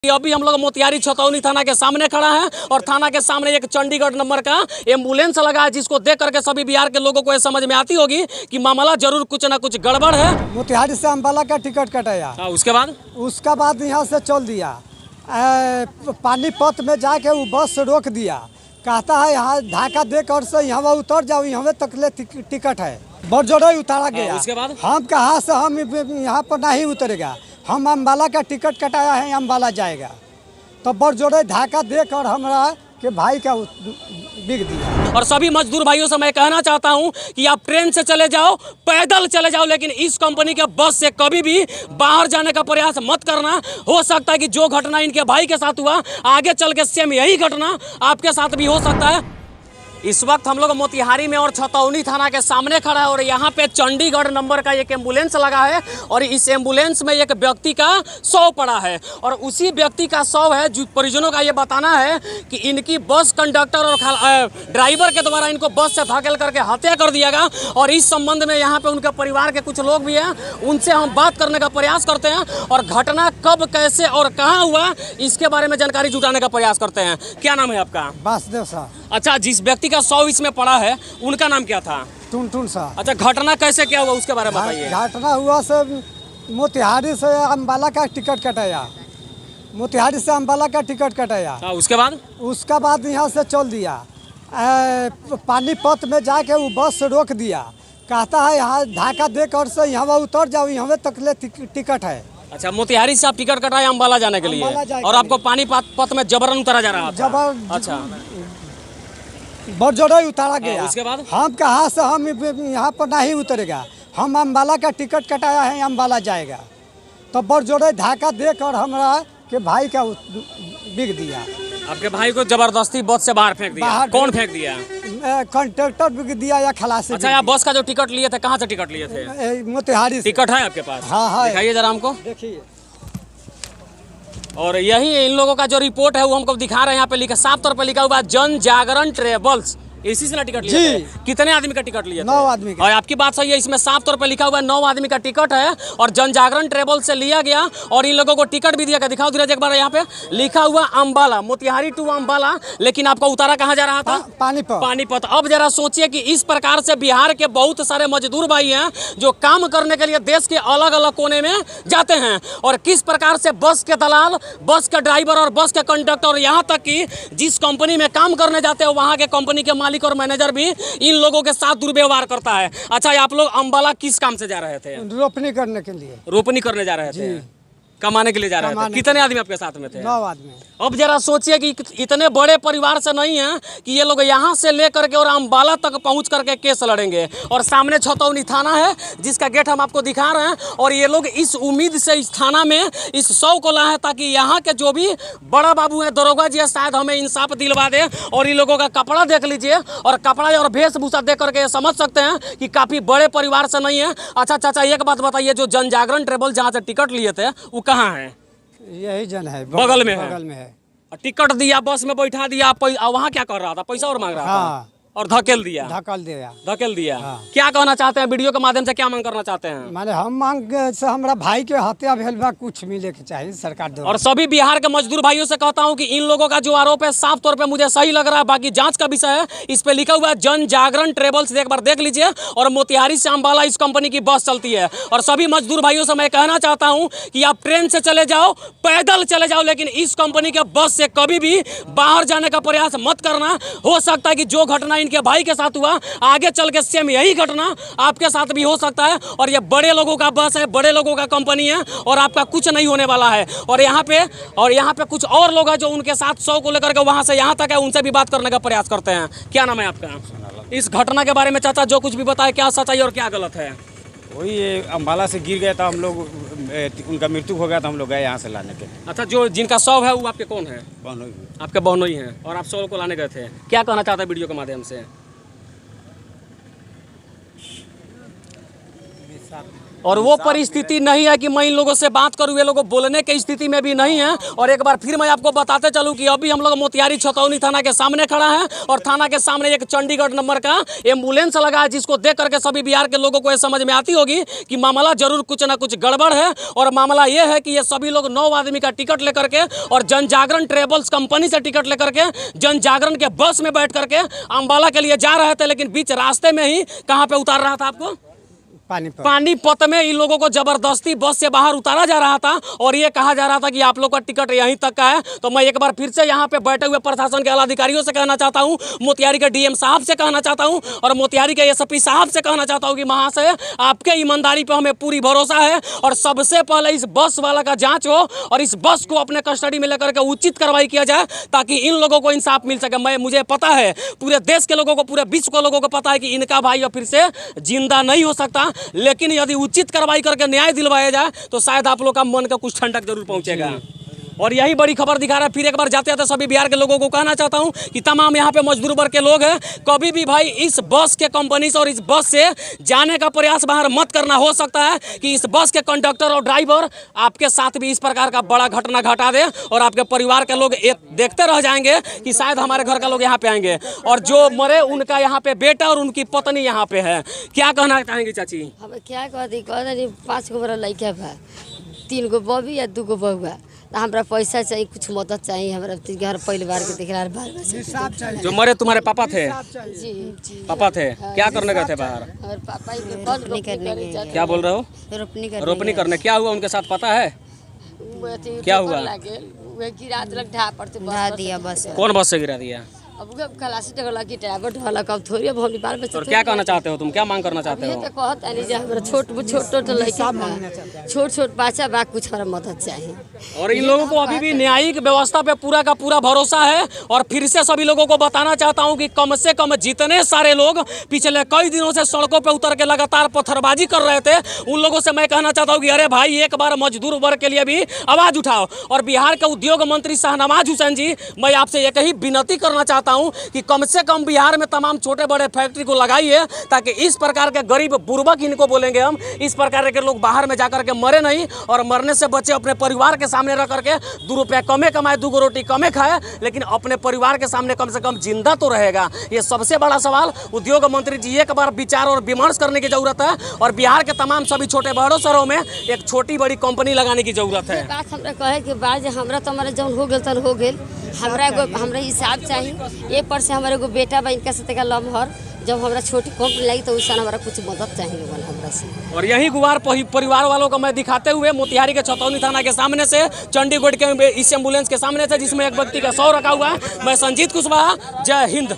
अभी हम लोग मोतिहारी छतौनी थाना के सामने खड़ा है और थाना के सामने एक चंडीगढ़ नंबर का एम्बुलेंस लगा है, जिसको देख करके सभी बिहार के लोगों को ये समझ में आती होगी कि मामला जरूर कुछ ना कुछ गड़बड़ है। मोतिहारी से अम्बाला का टिकट कटाया, उसके बाद यहाँ से चल दिया, पानीपत में जाके वो बस रोक दिया, कहता है यहाँ ढाका देकर से यहाँ उतर जाओ, यहाँ तक ले टिकट है, बरजोड़े उतारा गया। उसके बाद हम कहाँ से हम यहाँ पर नहीं उतरेगा, हम अम्बाला का टिकट कटाया है, अम्बाला जाएगा, तो बरजोड़े ढाका देकर हमारा के भाई का बिक दिया। और सभी मजदूर भाइयों से मैं कहना चाहता हूं कि आप ट्रेन से चले जाओ, पैदल चले जाओ, लेकिन इस कंपनी के बस से कभी भी बाहर जाने का प्रयास मत करना। हो सकता है कि जो घटना इनके भाई के साथ हुआ, आगे चल के सेम यही घटना आपके साथ भी हो सकता है। इस वक्त हम लोग मोतिहारी में और छतौनी थाना के सामने खड़ा है और यहाँ पे चंडीगढ़ नंबर का एक एम्बुलेंस लगा है और इस एम्बुलेंस में एक व्यक्ति का शव पड़ा है और उसी व्यक्ति का शव है जो परिजनों का ये बताना है कि इनकी बस कंडक्टर और ड्राइवर के द्वारा इनको बस से धकेल करके हत्या कर दिया गया। और इस संबंध में यहाँ पे उनके परिवार के कुछ लोग भी हैं, उनसे हम बात करने का प्रयास करते हैं और घटना कब, कैसे और कहाँ हुआ इसके बारे में जानकारी जुटाने का प्रयास करते हैं। क्या नाम है आपका? वासुदेव साहब। अच्छा, जिस व्यक्ति का शव इसमें पड़ा है उनका नाम क्या था? टुनटुन साहब। अच्छा, घटना कैसे क्या हुआ उसके बारे में बताइए। घटना हुआ से मोतिहारी से अम्बाला का टिकट कटाया, मोतिहारी से अम्बाला का टिकट कटाया। उसका बाद यहाँ से चल दिया, पानीपत में जाके वो बस रोक दिया, कहता है यहाँ ढाका देकर से यहाँ उतर जाओ, यहाँ तक ले टिकट है। अच्छा, मोतिहारी से आप टिकट कटाए अम्बाला जाने के लिए और आपको पानीपत में जबरन उतारा जा रहा था? अच्छा, बरजोड़े उतारा गया। उसके बाद हम कहाँ से हम यहाँ पर नहीं उतरेगा, हम अम्बाला का टिकट कटाया है, अम्बाला जाएगा, तो बरजोड़े ढाका देकर हमारा के भाई का बिक दिया। आपके भाई को जबरदस्ती बस से बाहर फेंक दिया? कौन फेंक दिया? कंडक्टर बिक दिया या खलासी। अच्छा, आप बस का जो टिकट लिए थे, कहाँ से टिकट लिए थे? मोतिहारी। टिकट है आपके पास? हाँ, दिखाइए जरा हमको। देखिए, और यही इन लोगों का जो रिपोर्ट है वो हमको दिखा रहे हैं। यहाँ पे लिखा, साफ तौर पे लिखा हुआ जन जागरण ट्रेवल्स, इसी से ना टिकट लिए थे? कितने आदमी का टिकट लिए थे? 9 आदमी का। और आपकी बात सही है, इसमें साफ तौर पे लिखा हुआ है 9 आदमी का टिकट है और जन जागरण ट्रेवल्स से लिया गया और इन लोगों को टिकट भी दिया गया। दिखाओ धीरज एक बार, यहाँ पे लिखा हुआ अम्बाला, मोतिहारी टू अम्बाला, लेकिन आपका उतारा कहाँ जा रहा था? पानीपत। अब जरा सोचिए कि इस प्रकार से बिहार के बहुत सारे मजदूर भाई हैं जो काम करने के लिए देश के अलग अलग कोने में जाते हैं और किस प्रकार से बस के दलाल, बस के ड्राइवर और बस के कंडक्टर, यहाँ तक कि जिस कंपनी में काम करने जाते हैं वहाँ के कंपनी के मालिक और मैनेजर भी इन लोगों के साथ दुर्व्यवहार करता है। अच्छा, आप लोग अम्बाला किस काम से जा रहे थे? रोपनी करने के लिए। रोपनी करने जा रहे थे, कमाने के लिए जा रहे थे। कितने आदमी आपके साथ में थे? 9 आदमी। अब जरा सोचिए कि इतने बड़े परिवार से नहीं है कि ये लोग यहाँ से लेकर के और अम्बाला तक पहुँच करके केस लड़ेंगे। और सामने छतौनी थाना है जिसका गेट हम आपको दिखा रहे हैं और ये लोग इस उम्मीद से इस थाना में इस शव को लाए हैं ताकि यहाँ के जो भी बड़ा बाबू हैं, दरोगा जी, शायद हमें इंसाफ दिलवा दे। और इन लोगों का कपड़ा देख लीजिए और कपड़ा और वेशभूषा देख करके समझ सकते हैं कि काफ़ी बड़े परिवार से नहीं है। अच्छा चाचा, एक बात बताइए, जो जन जागरण ट्रेवल जहाँ से टिकट लिए थे वो कहाँ है? यही जन है, बगल में है। टिकट दिया, बस में बैठा दिया, वहाँ क्या कर रहा था? पैसा और मांग रहा था और धकेल दिया। हाँ। क्या कहना चाहते हैं? वीडियो के माध्यम से क्या मांग करना चाहते हैं? माने हम मांग से हमारा भाई के हत्या भेल बा, कुछ मिले के चाहिए सरकार द्वारा। और सभी बिहार के मजदूर भाइयों से कहता हूं कि इन लोगों का जो आरोप है साफ तौर पे मुझे सही लग रहा है, बाकी जांच का विषय है। इस पे लिखा हुआ है जन जागरण ट्रेवल्स, एक बार देख लीजिए। और मोतिहारी से अम्बाला इस कंपनी की बस चलती है। और सभी मजदूर भाइयों से मैं कहना चाहता हूँ कि आप ट्रेन से चले जाओ, पैदल चले जाओ, लेकिन इस कंपनी के बस से कभी भी बाहर जाने का प्रयास मत करना। हो सकता है कि जो घटना इनके भाई के साथ हुआ, आगे चल के सेम यही घटना आपके साथ भी हो सकता है। और ये बड़े लोगों का बस है, बड़े लोगों का कंपनी है और आपका कुछ नहीं होने वाला है। और यहाँ पे कुछ और लोग हैं जो उनके साथ शव को लेकर के वहाँ से यहाँ तक है, उनसे भी बात करने का प्रयास करते हैं। क्या नाम है आपका? इस घटना के बारे में चाचा जो कुछ भी बताए, क्या सच्चाई और क्या गलत है? वही ये अम्बाला से गिर गया था, हम लोग उनका मृत्यु हो गया था, हम लोग गए यहाँ से लाने के। अच्छा, जो जिनका शव है वो आपके कौन है? बहनोई। आपके बहनोई हैं और आप शव को लाने गए थे। क्या कहना चाहते हैं वीडियो के माध्यम से? और वो परिस्थिति नहीं है कि मैं इन लोगों से बात करूँ, ये लोगों बोलने की स्थिति में भी नहीं है। और एक बार फिर मैं आपको बताते चलूँ कि अभी हम लोग मोतिहारी छतौनी थाना के सामने खड़ा है और थाना के सामने एक चंडीगढ़ नंबर का एम्बुलेंस लगा है, जिसको देख करके सभी बिहार के लोगों को ये समझ में आती होगी कि मामला जरूर कुछ ना कुछ गड़बड़ है। और मामला ये है कि ये सभी लोग 9 आदमी का टिकट लेकर के और जनजागरण ट्रेवल्स कंपनी से टिकट लेकर के जनजागरण के बस में बैठ करके अम्बाला के लिए जा रहे थे, लेकिन बीच रास्ते में ही कहाँ पे उतार रहा था आपको? पानीपत में इन लोगों को जबरदस्ती बस से बाहर उतारा जा रहा था और ये कहा जा रहा था कि आप लोग का टिकट यहीं तक का है। तो मैं एक बार फिर से यहाँ पे बैठे हुए प्रशासन के आला अधिकारियों से कहना चाहता हूँ, मोतिहारी के डीएम साहब से कहना चाहता हूँ और मोतिहारी के एसपी साहब से कहना चाहता हूँ कि महाशय आपके ईमानदारी पर हमें पूरी भरोसा है और सबसे पहले इस बस वाला का जाँच हो और इस बस को अपने कस्टडी में लेकर के उचित कार्रवाई किया जाए ताकि इन लोगों को इंसाफ मिल सके। मुझे पता है, पूरे देश के लोगों को, पूरे विश्व के लोगों को पता है कि इनका भाई अब फिर से जिंदा नहीं हो सकता, लेकिन यदि उचित कार्रवाई करके न्याय दिलवाया जाए तो शायद आप लोग का मन का कुछ ठंडक जरूर पहुंचेगा। और यही बड़ी खबर दिखा रहा है। फिर एक बार जाते जाते सभी बिहार के लोगों को कहना चाहता हूं कि तमाम यहाँ पे मजदूर वर्ग के लोग हैं, कभी भी भाई इस बस के कंपनी से और इस बस से जाने का प्रयास बाहर मत करना। हो सकता है कि इस बस के कंडक्टर और ड्राइवर आपके साथ भी इस प्रकार का बड़ा घटना घटा दे और आपके परिवार के लोग देखते रह जाएंगे कि शायद हमारे घर का लोग यहाँ पे आएंगे और जो मरे उनका यहाँ पे बेटा और उनकी पत्नी यहाँ पे है। क्या कहना चाहेंगी चाची? हम क्या कहती 5 गो बड़ा लड़का बा, 3 गो बबी या 2 गो बउआ। हमरा पैसा चाहिए, कुछ मदद चाहिए, हमरा घर परिवार के देख रहा बाल बच्चा। जो मरे तुम्हारे पापा थे? जी पापा थे। क्या करने गए थे बाहर? और पापा रोपनी करने गए। क्या बोल रहे हो? रोपनी करने। क्या हुआ उनके साथ पता है? क्या हुआ? गिरा दिया बस। कौन बस से गिरा दिया? अब खलासी टगला की ड्राइवर ढला कब थोड़ी अब हम बाल बच्चा। और क्या कहना चाहते हो तुम? क्या मांग करना चाहते हो? तो कहत नहीं जे हमरा छोट लड़का छोट बच्चा बा, कुछ हमरा मदद चाहिए। और इन लोगों को अभी भी न्यायिक व्यवस्था पे पूरा का पूरा भरोसा है। और फिर से सभी लोगों को बताना चाहता हूं कि कम से कम जितने सारे लोग पिछले कई दिनों से सड़कों पे उतर के लगातार पत्थरबाजी कर रहे थे, उन लोगों से मैं कहना चाहता हूं कि अरे भाई एक बार मजदूर वर्ग के लिए भी आवाज उठाओ। और बिहार के उद्योग मंत्री शाहनवाज हुसैन जी, मैं आपसे एक ही विनती करना चाहता हूं कि कम से कम बिहार में तमाम छोटे बड़े फैक्ट्री को लगाइए ताकि इस प्रकार के गरीब बुर्बक, इनको बोलेंगे हम, इस प्रकार के लोग बाहर में जाकर के मरे नहीं और मरने से बचे अपने परिवार के सामने रह करके 2 रुपया कमे कमाए, 2 गो रोटी कमे खाए, लेकिन अपने परिवार के सामने कम से कम जिंदा तो रहेगा। ये सबसे बड़ा सवाल उद्योग मंत्री जी एक बार विचार और विमर्श करने की जरूरत है और बिहार के तमाम सभी छोटे बड़ों शहरों में एक छोटी बड़ी कंपनी लगाने की जरूरत है। बात हमरा कहे के बाद हमरा तो हमारा जौन हो गेल तन हो गेल, हमरा हिसाब चाहिए। ए पर से हमारे एगो बेटा बा, इनका से लम्हर जब हमरा छोटी कंपनी लगी तो उससे हमारा कुछ मदद चाहिए हमरा से। और यही गुहार परिवार वालों को मैं दिखाते हुए मोतिहारी के छतौनी थाना के सामने से, चंडीगढ़ के इस एम्बुलेंस के सामने से जिसमें एक व्यक्ति का शव रखा हुआ है, मैं संजीत कुशवाहा। जय हिंद।